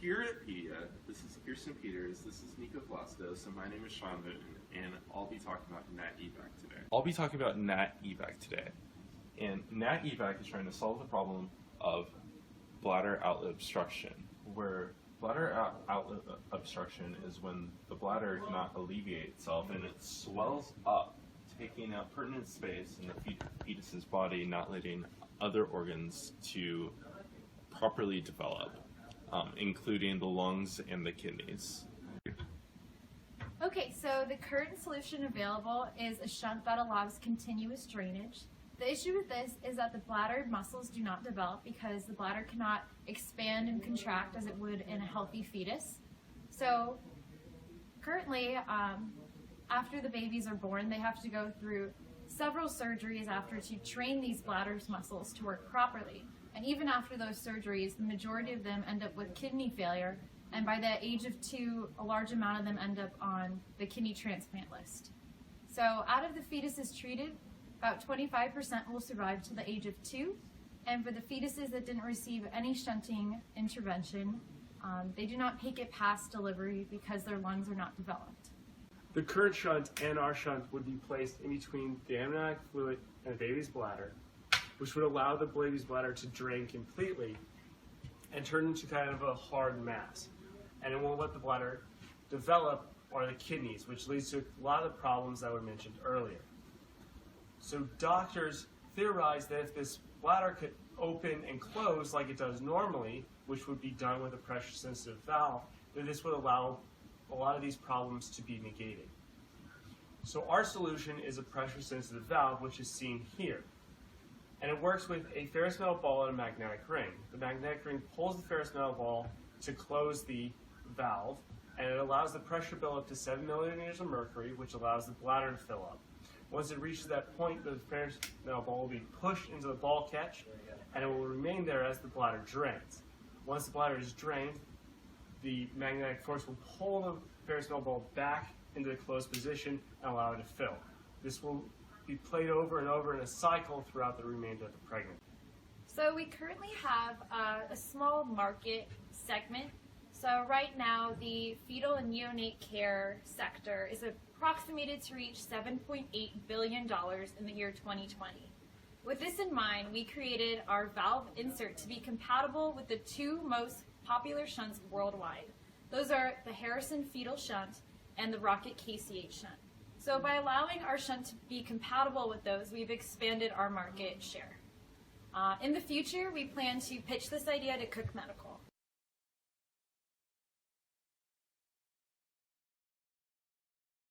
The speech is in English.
here at Pedia, this is Kirsten Peters, this is Nico Velasquez, and my name is Sean Newton, and I'll be talking about NAT EVAC today. I'll be talking about NAT EVAC today. And NAT EVAC is trying to solve the problem of bladder outlet obstruction, where bladder outlet obstruction is when the bladder cannot alleviate itself and it swells up, taking up pertinent space in the fetus's body, not letting other organs to properly develop, including the lungs and the kidneys. Okay, so the current solution available is a shunt that allows continuous drainage. The issue with this is that the bladder muscles do not develop because the bladder cannot expand and contract as it would in a healthy fetus. So currently, after the babies are born, they have to go through several surgeries after to train these bladder muscles to work properly. And even after those surgeries, the majority of them end up with kidney failure, and by the age of 2, a large amount of them end up on the kidney transplant list. So out of the fetuses treated, about 25% will survive to the age of 2, and for the fetuses that didn't receive any shunting intervention, they do not make it past delivery because their lungs are not developed. The current shunt and our shunt would be placed in between the amniotic fluid and the baby's bladder, which would allow the baby's bladder to drain completely and turn into kind of a hard mass. And it won't let the bladder develop or the kidneys, which leads to a lot of the problems that were mentioned earlier. So doctors theorize that if this bladder could open and close like it does normally, which would be done with a pressure-sensitive valve, then this would allow a lot of these problems to be negated. So our solution is a pressure-sensitive valve, which is seen here. And it works with a ferrous metal ball and a magnetic ring. The magnetic ring pulls the ferrous metal ball to close the valve, and it allows the pressure build up to 7 millimeters of mercury, which allows the bladder to fill up. Once it reaches that point, the ferrous metal ball will be pushed into the ball catch, and it will remain there as the bladder drains. Once the bladder is drained, the magnetic force will pull the ferrous metal ball back into the closed position and allow it to fill. This will be played over and over in a cycle throughout the remainder of the pregnancy. So we currently have a small market segment. So right now, the fetal and neonate care sector is approximated to reach $7.8 billion in the year 2020. With this in mind, we created our valve insert to be compatible with the 2 most popular shunts worldwide. Those are the Harrison fetal shunt and the Rocket KCH shunt. So by allowing our shunt to be compatible with those, we've expanded our market share. In the future, we plan to pitch this idea to Cook Medical.